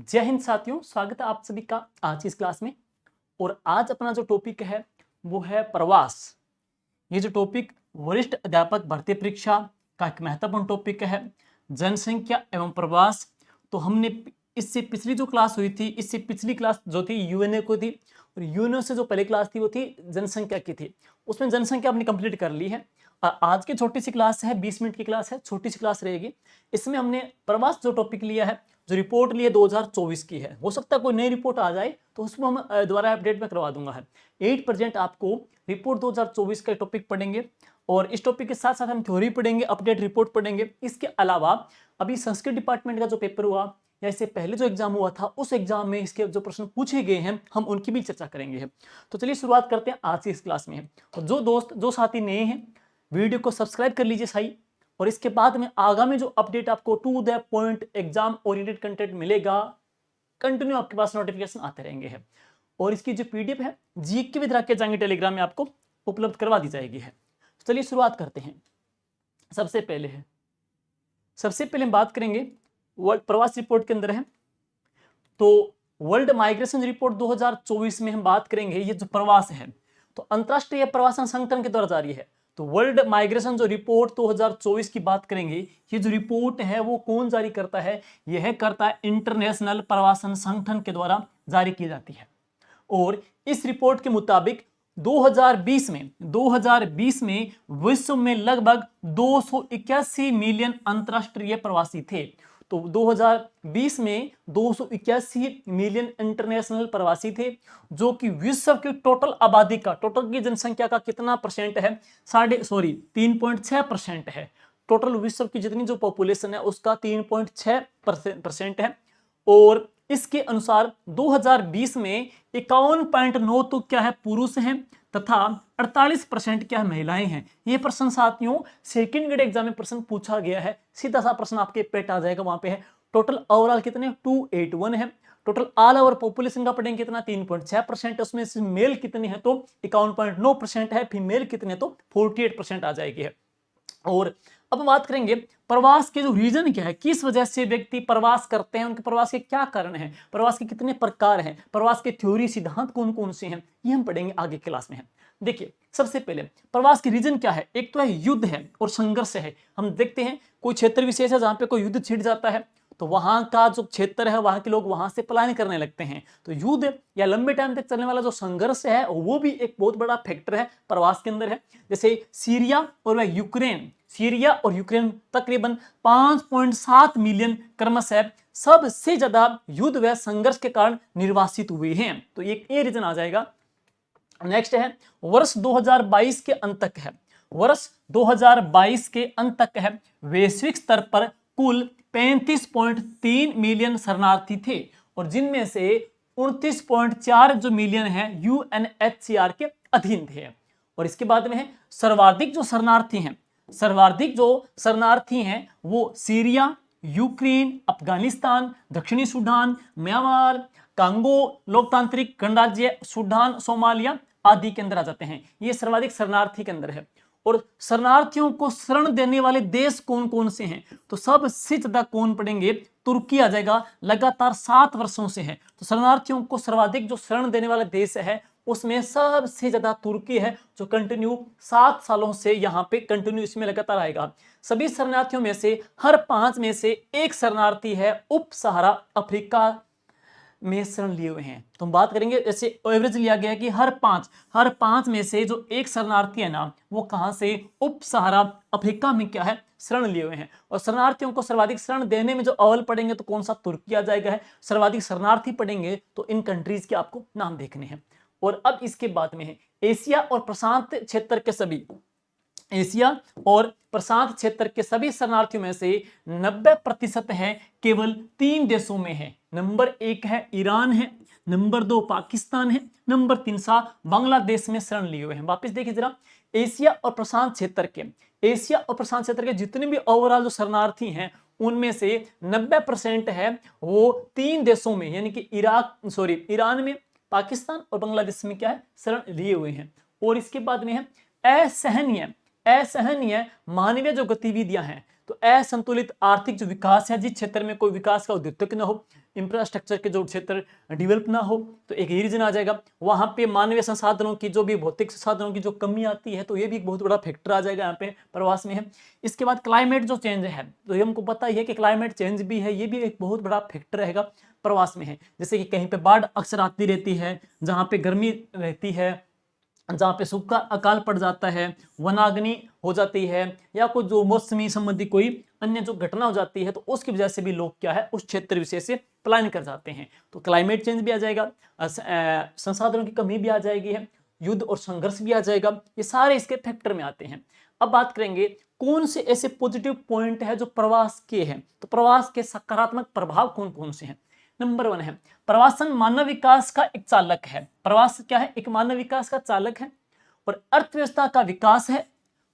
जय हिंद साथियों, स्वागत है आप सभी का आज की इस क्लास में। और आज अपना जो टॉपिक है वो है प्रवास। ये जो टॉपिक वरिष्ठ अध्यापक भर्ती परीक्षा का एक महत्वपूर्ण टॉपिक है, जनसंख्या एवं प्रवास। तो हमने इससे पिछली जो क्लास हुई थी, इससे पिछली क्लास जो थी यूएनए को थी, और यूएनए से जो पहली क्लास थी वो थी जनसंख्या की थी। उसमें जनसंख्या हमने कंप्लीट कर ली है। आज की छोटी सी क्लास है, 20 मिनट की क्लास है, छोटी सी क्लास रहेगी। इसमें हमने प्रवास जो टॉपिक लिया है, जो रिपोर्ट लिए 2024 की है, हो सकता है कोई नई रिपोर्ट आ जाए तो उसमें हम दोबारा अपडेट में करवा दूंगा है। 8% आपको रिपोर्ट 2024 का टॉपिक पढ़ेंगे, और इस टॉपिक के साथ साथ हम थ्योरी पढ़ेंगे, अपडेट रिपोर्ट पढ़ेंगे। इसके अलावा अभी संस्कृत डिपार्टमेंट का जो पेपर हुआ या इससे पहले जो एग्जाम हुआ था, उस एग्जाम में इसके जो प्रश्न पूछे गए हैं हम उनकी भी चर्चा करेंगे। तो चलिए शुरुआत करते हैं आज की इस क्लास में। तो जो दोस्त जो साथी नए हैं, वीडियो को सब्सक्राइब कर लीजिए सही। और इसके बाद में आगामी जो अपडेट आपको to the point exam oriented content मिलेगा, कंटिन्यू आपके पास नोटिफिकेशन आते रहेंगे है। और इसकी जो पीडीएफ है जीके विद रख के जाएंगे टेलीग्राम में, आपको उपलब्ध करवा दी जाएगी है। तो चलिए शुरुआत करते हैं। सबसे पहले हम बात करेंगे वर्ल्ड प्रवास रिपोर्ट के अंदर है, तो वर्ल्ड माइग्रेशन रिपोर्ट 2024 में हम बात करेंगे। ये जो प्रवास है तो अंतरराष्ट्रीय प्रवासन संगठन के द्वारा जारी है। तो वर्ल्ड माइग्रेशन जो रिपोर्ट 2024 की बात करेंगे, ये जो रिपोर्ट है वो कौन जारी करता है? यह करता है इंटरनेशनल प्रवासन संगठन के द्वारा जारी की जाती है। और इस रिपोर्ट के मुताबिक 2020 में विश्व में लगभग 281 मिलियन अंतरराष्ट्रीय प्रवासी थे। तो 2020 में 281 मिलियन इंटरनेशनल प्रवासी थे, जो कि विश्व की टोटल आबादी का, टोटल की जनसंख्या का कितना परसेंट है? 3.6% है। टोटल विश्व की जितनी जो पॉपुलेशन है उसका 3.6% है। और इसके अनुसार 2020 में 51.9 तो क्या है, पुरुष हैं, तथा 48% क्या है, महिलाएं हैं। ये प्रश्न साथियों सेकंड ग्रेड एग्जाम में प्रश्न पूछा गया है, सीधा सा प्रश्न आपके पेट आ जाएगा। वहां पे है टोटल ओवरऑल कितने, 281 है। टोटल ऑल ओवर पॉपुलेशन का पढ़ेंगे कितना, 3.6%। उसमें से मेल कितने हैं तो 51.9% है, फीमेल कितने तो 48% आ जाएगी है। और अब बात करेंगे प्रवास के जो रीजन क्या है, किस वजह से व्यक्ति प्रवास करते हैं, उनके प्रवास के क्या कारण हैं, प्रवास के कितने प्रकार हैं, प्रवास के थ्योरी सिद्धांत कौन कौन से हैं, ये हम पढ़ेंगे आगे क्लास में है। देखिए सबसे पहले प्रवास के रीजन क्या है। एक तो है युद्ध है और संघर्ष है। हम देखते हैं कोई क्षेत्र विशेष है जहां पे कोई युद्ध छिड़ जाता है, तो वहां का जो क्षेत्र है वहां के लोग वहां से पलायन करने लगते हैं। तो युद्ध या लंबे टाइम तक चलने वाला जो संघर्ष है वो भी एक बहुत बड़ा फैक्टर है प्रवास के अंदर है। जैसे सीरिया और यूक्रेन, सीरिया और यूक्रेन तकरीबन 5.7 मिलियन क्रमशः सबसे ज्यादा युद्ध व संघर्ष के कारण निर्वासित हुए हैं। तो ये रीजन आ जाएगा। नेक्स्ट है वर्ष 2022 के अंत तक है, वर्ष 2022 के अंत तक है वैश्विक स्तर पर कुल 35.3 मिलियन शरणार्थी थे, और जिनमें से 29.4 जो मिलियन है यूएनएचसीआर के अधीन थे। और इसके बाद में है सर्वाधिक जो शरणार्थी हैं वो सीरिया, यूक्रेन, अफगानिस्तान, दक्षिणी सूडान, म्यांमार, कांगो लोकतांत्रिक गणराज्य, सूडान, सोमालिया आदि के अंदर आ जाते हैं। ये सर्वाधिक शरणार्थी के अंदर है। और शरणार्थियों को शरण देने वाले देश कौन कौन से हैं, तो सबसे ज्यादा कौन पढ़ेंगे, तुर्की आ जाएगा, लगातार 7 वर्षों से है। तो शरणार्थियों को सर्वाधिक जो शरण देने वाला देश है उसमें सबसे ज्यादा तुर्की है, जो कंटिन्यू 7 सालों से यहाँ पे कंटिन्यू इसमें लगातार आएगा। सभी शरणार्थियों में से हर 5 में से एक शरणार्थी है उप सहारा अफ्रीका में शरण लिए हुए हैं। तो हम बात करेंगे, जैसे एवरेज लिया गया है कि हर पांच में से जो एक शरणार्थी है ना, वो कहां से, उप सहारा अफ्रीका में क्या है, शरण लिए हुए हैं। और शरणार्थियों को सर्वाधिक शरण देने में जो अव्वल पढ़ेंगे तो कौन सा, तुर्की आ जाएगा है। सर्वाधिक शरणार्थी पढ़ेंगे तो इन कंट्रीज के आपको नाम देखने हैं। और अब इसके बाद में है एशिया और प्रशांत क्षेत्र के सभी, एशिया और प्रशांत क्षेत्र के सभी शरणार्थियों में से 90% है केवल 3 देशों में है। नंबर 1 है ईरान है, नंबर 2 पाकिस्तान है, नंबर 3 बांग्लादेश में शरण लिए हुए हैं। वापस देखिए जरा, एशिया और प्रशांत क्षेत्र के जितने भी ओवरऑल जो शरणार्थी हैं उनमें से 90% है वो 3 देशों में, यानी कि ईरान में, पाकिस्तान और बांग्लादेश में क्या है, शरण लिए हुए हैं। और इसके बाद में है असहनीय मानवीय जो गतिविधियां हैं, तो असंतुलित आर्थिक जो विकास है, जिस क्षेत्र में कोई विकास का उद्योतक न हो, इंफ्रास्ट्रक्चर के जो क्षेत्र डेवलप ना हो, तो एक ये रीजन आ जाएगा। वहां पे मानवीय संसाधनों की जो भी भौतिक संसाधनों की जो कमी आती है, तो ये भी एक बहुत बड़ा फैक्टर आ जाएगा यहाँ पे प्रवास में है। इसके बाद क्लाइमेट जो चेंज है, तो ये हमको पता ही है कि क्लाइमेट चेंज भी है, ये भी एक बहुत बड़ा फैक्टर रहेगा प्रवास में है। जैसे कि कहीं पे बाढ़ अक्सर आती रहती है, जहाँ पे गर्मी रहती है, जहाँ पे सूखा अकाल पड़ जाता है, वनाग्नि हो जाती है, या कोई जो मौसमी संबंधी कोई अन्य जो घटना हो जाती है, तो उसकी वजह से भी लोग क्या है उस क्षेत्र विशेष से पलायन कर जाते हैं। तो क्लाइमेट चेंज भी आ जाएगा, संसाधनों की कमी भी आ जाएगी है, युद्ध और संघर्ष भी आ जाएगा, ये सारे इसके फैक्टर में आते हैं। अब बात करेंगे कौन से ऐसे पॉजिटिव पॉइंट है जो प्रवास के हैं, तो प्रवास के सकारात्मक प्रभाव कौन कौन से हैं। नंबर 1 है प्रवासन मानव विकास का एक चालक है। प्रवास क्या है, एक मानव विकास का चालक है और अर्थव्यवस्था का विकास है।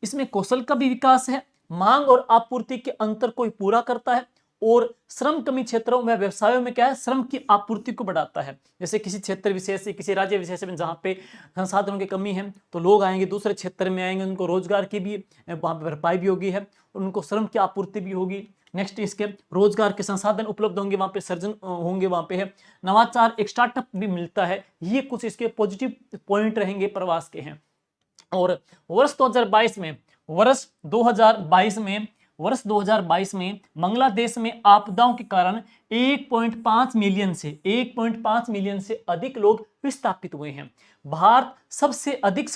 इसमें कौशल का भी विकास है, मांग और आपूर्ति के अंतर को पूरा करता है, और श्रम कमी क्षेत्रों में व्यवसायों में क्या है, श्रम की आपूर्ति को बढ़ाता है। जैसे किसी क्षेत्र विशेष से, किसी राज्य विशेष में जहाँ पे संसाधनों की कमी है, तो लोग आएंगे दूसरे क्षेत्र में आएंगे, उनको रोजगार की भी वहाँ पर भरपाई भी होगी है, उनको श्रम की आपूर्ति भी होगी। नेक्स्ट इसके रोजगार के संसाधन उपलब्ध होंगे, वहाँ पे सर्जन होंगे, वहाँ पे है नवाचार, एक स्टार्टअप भी मिलता है। ये कुछ इसके पॉजिटिव पॉइंट रहेंगे प्रवास के हैं। और वर्ष 2022 में बांग्लादेश में आपदाओं के कारण 1.5 मिलियन से अधिक लोग विस्थापित हुए हैं। भारत सबसे अधिक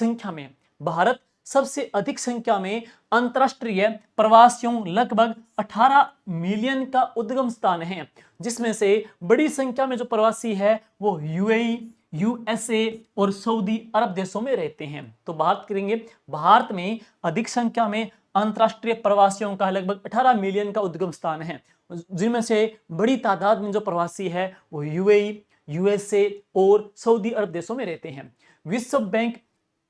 संख्या में अंतरराष्ट्रीय प्रवासियों लगभग 18 मिलियन का उद्गम स्थान है, जिसमें से बड़ी संख्या में जो प्रवासी है वो यूएई, यूएसए और सऊदी अरब देशों में रहते हैं। तो बात करेंगे भारत में अधिक संख्या में अंतरराष्ट्रीय प्रवासियों का लगभग 18 मिलियन का उद्गम स्थान है, जिनमें से बड़ी तादाद में जो प्रवासी है वो यूएई, यूएसए और सऊदी अरब देशों में रहते हैं। विश्व बैंक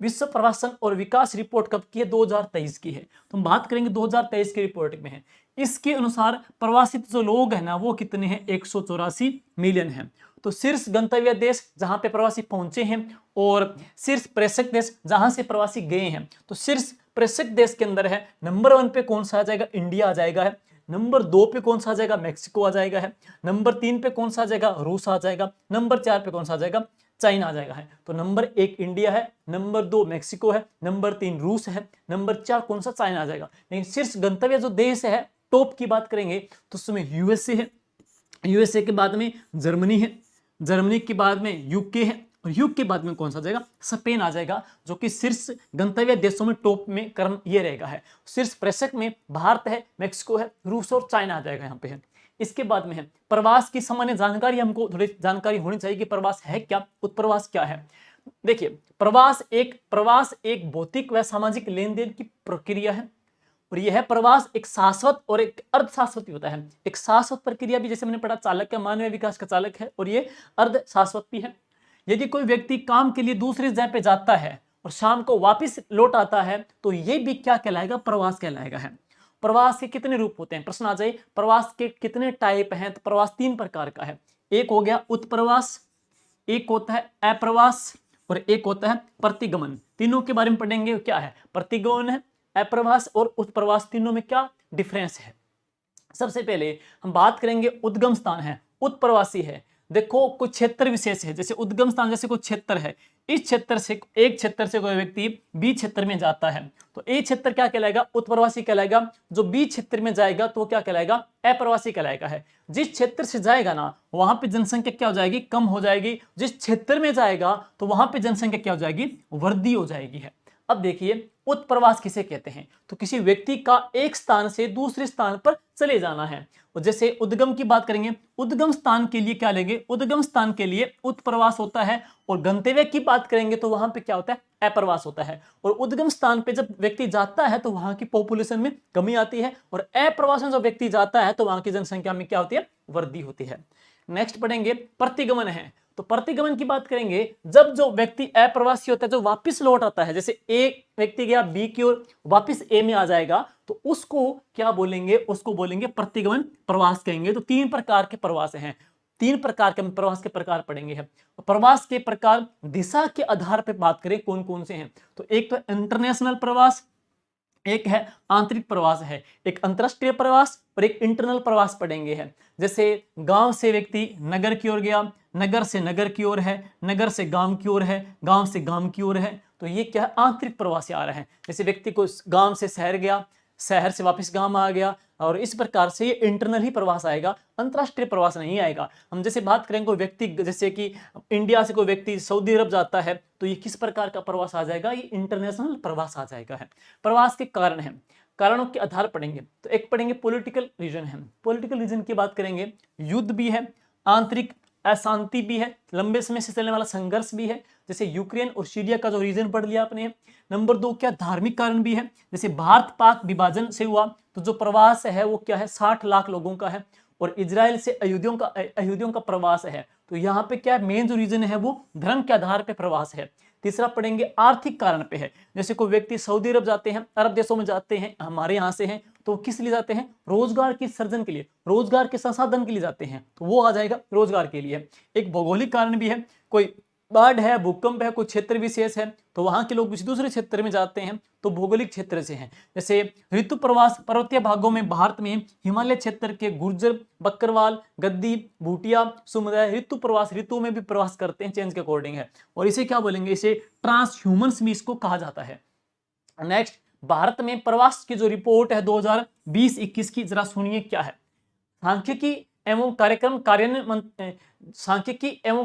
विश्व प्रवासन और विकास रिपोर्ट कब की है, 2023 की है। तो हम बात करेंगे 2023 की रिपोर्ट में है। इसके अनुसार प्रवासित जो लोग हैं ना वो कितने हैं, 184 मिलियन हैं। तो शीर्ष गंतव्य देश जहां पे प्रवासी पहुंचे हैं और शीर्ष प्रेषक देश जहां से प्रवासी गए हैं, तो शीर्ष प्रेषक देश के अंदर है नंबर 1 पे कौन सा आ जाएगा, इंडिया आ जाएगा है। नंबर 2 पे कौन सा आ जाएगा, मैक्सिको आ जाएगा है। नंबर 3 पे कौन सा आ जाएगा, रूस आ जाएगा। नंबर 4 पे कौन सा आ जाएगा, चाइना आ जाएगा है। तो नंबर 1 इंडिया है, नंबर 2 मैक्सिको है, नंबर 3 रूस है, नंबर 4 कौन सा, चाइना आ जाएगा। लेकिन शीर्ष गंतव्य जो देश है टॉप की बात करेंगे तो उसमें यूएसए है, यूएसए के बाद में जर्मनी है, जर्मनी के बाद में यूके है, और यूके के बाद में कौन सा जाएगा, स्पेन आ जाएगा, जो कि शीर्ष गंतव्य देशों में टॉप में क्रम ये रहेगा है। शीर्ष प्रेषक में भारत है, मैक्सिको है, रूस और चाइना आ जाएगा यहाँ पे है। इसके बाद में है प्रवास की सामान्य जानकारी, हमको थोड़ी जानकारी होनी चाहिए कि प्रवास है क्या, उत्प्रवास क्या है। देखिए प्रवास एक भौतिक व सामाजिक लेन देन की प्रक्रिया है, और यह प्रवास एक शाश्वत और एक अर्ध शाश्वत होता है। एक शाश्वत प्रक्रिया भी जैसे मैंने पढ़ा चालक का मानवीय विकास का चालक है, और ये अर्ध शाश्वत भी है। यदि कोई व्यक्ति काम के लिए दूसरी जगह पे जाता है और शाम को वापस लौट आता है, तो ये भी क्या कहलाएगा, प्रवास कहलाएगा है। प्रवास के कितने रूप होते हैं, प्रश्न आ जाए प्रवास के कितने टाइप हैं, तो प्रवास 3 प्रकार का है। एक हो गया उत्प्रवास, एक होता है अप्रवास, और एक होता है प्रतिगमन। तीनों के बारे में पढ़ेंगे, क्या है प्रतिगमन है, अप्रवास और उत्प्रवास, तीनों में क्या डिफरेंस है। सबसे पहले हम बात करेंगे उद्गम स्थान है, उत्प्रवासी है। देखो कोई क्षेत्र विशेष है, जैसे उद्गम स्थान, जैसे कोई क्षेत्र है, इस क्षेत्र से एक क्षेत्र से कोई व्यक्ति बी क्षेत्र में जाता है, तो ए क्षेत्र क्या कहलाएगा, उत्प्रवासी कहलाएगा। जो बी क्षेत्र में जाएगा तो वो क्या कहलाएगा, अप्रवासी कहलाएगा है। जिस क्षेत्र से जाएगा ना वहां पे जनसंख्या क्या हो जाएगी, कम हो जाएगी। जिस क्षेत्र में जाएगा तो वहां पे जनसंख्या क्या हो जाएगी, वृद्धि हो जाएगी है। अब देखिए उत्प्रवास किसे कहते हैं, तो किसी व्यक्ति का एक स्थान से दूसरे स्थान पर चले जाना है। और जैसे उद्गम की बात करेंगे, उद्गम स्थान के लिए क्या लेंगे, उद्गम स्थान के लिए उत्प्रवास होता है। और गंतव्य की बात करेंगे तो वहां पे क्या होता है, अप्रवास होता है। और उद्गम स्थान पे जब व्यक्ति जाता है तो वहां की पॉपुलेशन में कमी आती है, और अप्रवास में जब व्यक्ति जाता है तो वहां की जनसंख्या में क्या होती है, वृद्धि होती है। नेक्स्ट पढ़ेंगे प्रतिगमन है। तो प्रतिगमन की बात करेंगे, जब जो व्यक्ति अप्रवासी होता है, जो वापस लौट आता है, जैसे एक व्यक्ति गया बी की ओर वापस ए में आ जाएगा, तो उसको क्या बोलेंगे, उसको बोलेंगे प्रतिगमन प्रवास कहेंगे। तो 3 प्रकार के प्रवास हैं, 3 प्रकार के प्रवास के प्रकार पढ़ेंगे हम। प्रवास के प्रकार दिशा के आधार पर बात करें कौन कौन से हैं, तो एक तो इंटरनेशनल प्रवास, एक है आंतरिक प्रवास है, एक अंतरराष्ट्रीय प्रवास और एक इंटरनल प्रवास पढ़ेंगे हैं। जैसे गांव से व्यक्ति नगर की ओर गया, नगर से नगर की ओर है, नगर से गांव की ओर है, गांव से गांव की ओर है, तो ये क्या है, आंतरिक प्रवास से आ रहा है। जैसे व्यक्ति को गांव से शहर गया, शहर से वापस गांव आ गया, और इस प्रकार से ये इंटरनल ही प्रवास आएगा, अंतरराष्ट्रीय प्रवास नहीं आएगा। हम जैसे बात करेंगे कोई व्यक्ति, जैसे कि इंडिया से कोई व्यक्ति सऊदी अरब जाता है, तो ये किस प्रकार का प्रवास आ जाएगा, ये इंटरनेशनल प्रवास आ जाएगा है। प्रवास के कारण है, कारणों के आधार पढ़ेंगे, तो एक पढ़ेंगे पॉलिटिकल रीजन है। पॉलिटिकल रीजन की बात करेंगे, युद्ध भी है, आंतरिक अशांति भी है, लंबे समय से चलने वाला संघर्ष भी है, जैसे यूक्रेन और सीरिया का जो रीजन पढ़ लिया आपने। नंबर 2 क्या, धार्मिक कारण भी है, जैसे भारत पाक विभाजन से हुआ तो जो प्रवास है वो क्या है, 60 लाख लोगों का है, और इजराइल से अयोध्यों का प्रवास है, तो यहाँ पे क्या मेन जो रीजन है वो धर्म के आधार पे प्रवास है। तीसरा पढ़ेंगे आर्थिक कारण पे है, जैसे कोई व्यक्ति सऊदी अरब जाते हैं, अरब देशों में जाते हैं, हमारे यहाँ से हैं, तो किस लिए जाते हैं, रोजगार के सर्जन के लिए, रोजगार के संसाधन के लिए जाते हैं, तो वो आ जाएगा रोजगार के लिए। एक भौगोलिक कारण भी है, कोई बाढ़ है, भूकंप है, कोई क्षेत्र विशेष है, तो वहां के लोग किसी दूसरे क्षेत्र में जाते हैं, तो भौगोलिक क्षेत्र से हैं। जैसे ऋतु प्रवास, पर्वतीय भागों में भारत में हिमालय क्षेत्र के गुर्जर, बकरवाल, गद्दी, भूटिया समुदाय ऋतु प्रवास, ऋतु में भी प्रवास करते हैं, चेंज के अकॉर्डिंग है, और इसे क्या बोलेंगे, इसे ट्रांस ह्यूमन्स भी इसको कहा जाता है। नेक्स्ट, भारत में प्रवास की जो रिपोर्ट है 2020-21 की, जरा सुनिए क्या है। सांख्यिकी एवं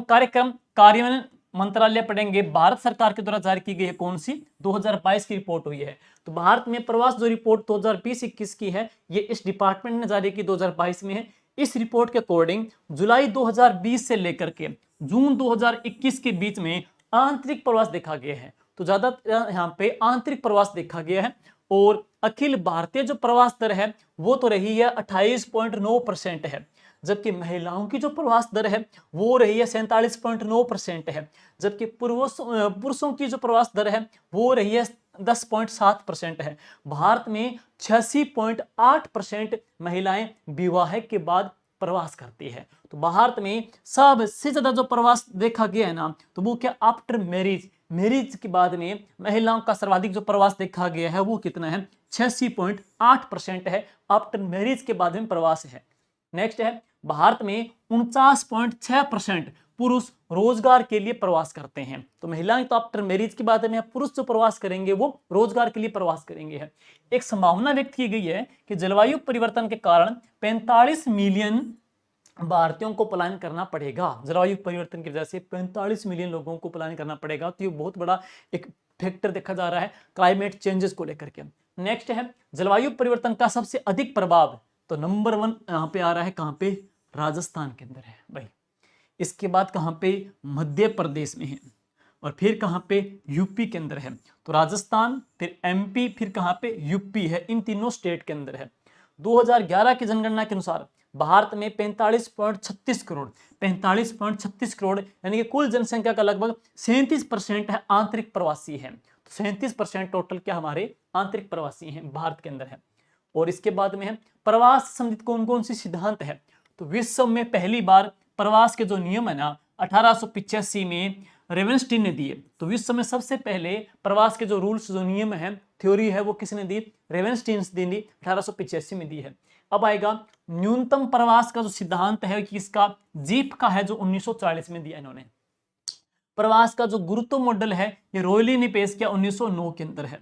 कार्यक्रम कार्यान्वयन मंत्रालय पढ़ेंगे, भारत सरकार के द्वारा जारी की गई है, कौन सी, 2022 की रिपोर्ट हुई है। तो भारत में प्रवास जो रिपोर्ट 2020-21 की है, ये इस डिपार्टमेंट ने जारी की, 2022 में है। इस रिपोर्ट के अकॉर्डिंग जुलाई 2020 से लेकर के जून 2021 के बीच में आंतरिक प्रवास देखा गया है, तो ज्यादातर यहाँ पे आंतरिक प्रवास देखा गया है, और अखिल भारतीय जो प्रवास दर है वो तो रही है 28.9% है, जबकि महिलाओं की जो प्रवास दर है वो रही है 47.9% है, जबकि पुरुषों की जो प्रवास दर है वो रही है 10.7% है। भारत में 86.8% महिलाएं विवाह के बाद प्रवास करती है। तो भारत में सबसे ज्यादा जो प्रवास देखा गया है ना, तो वो क्या, आफ्टर मैरिज के बाद में महिलाओं का सर्वाधिक जो प्रवास देखा गया है वो कितना है, 86.8% है, आफ्टर मैरिज के बाद में प्रवास है। नेक्स्ट है, भारत में 49.6% पुरुष रोजगार के लिए प्रवास करते हैं, तो महिलाएं तो आफ्टर मैरिज के बाद में, पुरुष जो प्रवास करेंगे वो रोजगार के लिए प्रवास करेंगे है। एक संभावना व्यक्त की गई है कि जलवायु परिवर्तन के कारण 45 मिलियन भारतीयों को पलायन करना पड़ेगा, जलवायु परिवर्तन की वजह से 45 मिलियन लोगों को पलायन करना पड़ेगा, तो ये बहुत बड़ा एक फैक्टर देखा जा रहा है क्लाइमेट चेंजेस को लेकर के। नेक्स्ट है, जलवायु परिवर्तन का सबसे अधिक प्रभाव, तो नंबर 1 यहाँ पे आ रहा है, कहाँ पे, राजस्थान के अंदर है भाई। इसके बाद कहाँ पे, मध्य प्रदेश में है, और फिर कहाँ पे, यूपी के अंदर है। तो राजस्थान, फिर एमपी, फिर कहाँ पे, यूपी है, इन तीनों स्टेट के अंदर है। 2011 की जनगणना के अनुसार भारत में 45.36 करोड़ यानी कि कुल जनसंख्या का लगभग 37% है आंतरिक प्रवासी है, तो 37% टोटल क्या हमारे आंतरिक प्रवासी हैं भारत के अंदर है। और इसके बाद में है, प्रवास से संबंधित कौन कौन सी सिद्धांत है, तो विश्व में पहली बार प्रवास के जो नियम है ना 1885 में रेवेनस्टीन ने दिए, तो विश्व में सबसे पहले प्रवास के जो रूल्स, जो नियम है, थ्योरी है, वो किसने दी, रेवेनस्टीन ने 1885 में दी है। अब आएगा न्यूनतम प्रवास का जो सिद्धांत है किसका, जीप का है, जो 1940 में दिया इन्होंने। प्रवास का जो गुरुत्व मॉडल है ये रॉयली ने पेश किया 1909 के अंदर है।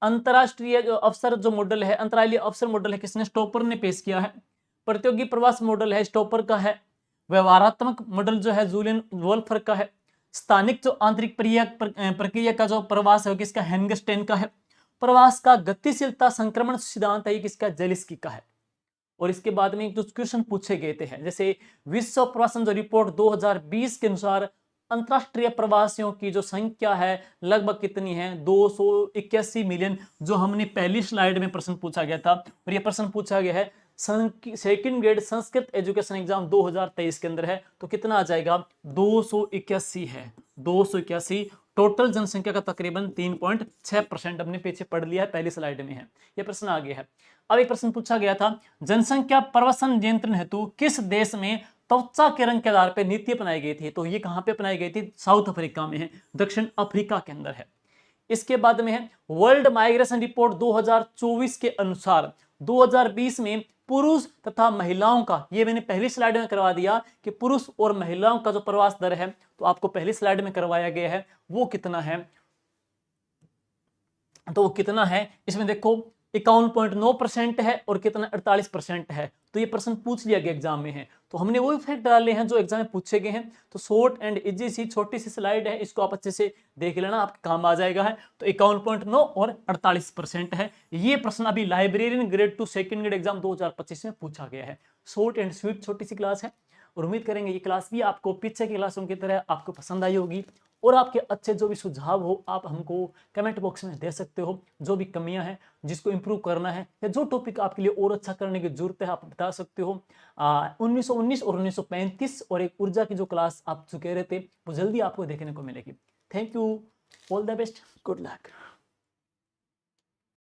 अंतरराष्ट्रीय जो अवसर जो मॉडल है, अंतरालीय अवसर मॉडल है, किसने, स्टोपर ने पेश किया है। प्रतियोगी प्रवास मॉडल है, स्टोपर का है। व्यवहारात्मक मॉडल जो है जूलियन वोल्फर का है। स्थानिक जो आंतरिक प्रक्रिया का जो प्रवास है किसका, हेंगस्टेन का है। प्रवास का गतिशीलता संक्रमण सिद्धांत है ये किसका, जेलिस्की का है। और इसके बाद में कुछ क्वेश्चन पूछे गए थे, जैसे विश्व प्रवासन जो रिपोर्ट 2020 के अनुसार अंतरराष्ट्रीय प्रवासियों की जो संख्या है लगभग कितनी है, 281 मिलियन, जो हमने पहली स्लाइड में प्रश्न पूछा गया था। और ये प्रश्न पूछा गया है second grade Sanskrit education exam 2023 के अंदर है, तो कितना आ जाएगा, 281 है, 281। टोटल जनसंख्या का तकरीबन 3.6% हमने पीछे पढ़ लिया है, पहली स्लाइड में है ये प्रश्न आ गया है। अब एक प्रश्न पूछा गया था, जनसंख्या प्रवसन नियंत्रण हेतु किस देश में त्वचा के रंग के आधार पर नीति अपनाई गई थी, तो ये कहां पे अपनाई गई थी, साउथ अफ्रीका में है, दक्षिण अफ्रीका के अंदर है। इसके बाद में है वर्ल्ड माइग्रेशन रिपोर्ट 2024 के अनुसार 2020 में पुरुष तथा महिलाओं का, ये मैंने पहली स्लाइड में करवा दिया कि पुरुष और महिलाओं का जो प्रवास दर है, तो आपको पहली स्लाइड में करवाया गया है, वो कितना है, तो वो कितना है, इसमें देखो 51.9% है और कितना 48% है। तो ये प्रश्न पूछ लिया गया एग्जाम में है, तो हमने वो फैक्ट डाले हैं जो एग्जाम में पूछे गए हैं। तो शॉर्ट एंड इजी सी छोटी सी स्लाइड है, इसको आप अच्छे से देख लेना, आपके काम आ जाएगा है। तो 51.9 और 48% है। ये प्रश्न अभी librarian grade 2 second grade exam 2025 में पूछा गया है। शॉर्ट एंड स्वीट छोटी सी क्लास है और उम्मीद करेंगे ये क्लास भी आपको पीछे की क्लासों की तरह आपको पसंद आई होगी। और आपके अच्छे जो भी सुझाव हो आप हमको कमेंट बॉक्स में दे सकते हो, जो भी कमियां हैं जिसको इंप्रूव करना है या जो टॉपिक आपके लिए और अच्छा करने की जरूरत है आप बता सकते हो। 1919 और 1935 और एक ऊर्जा की जो क्लास आप जो कह रहे थे वो जल्दी आपको देखने को मिलेगी। Thank you, all the best, good luck.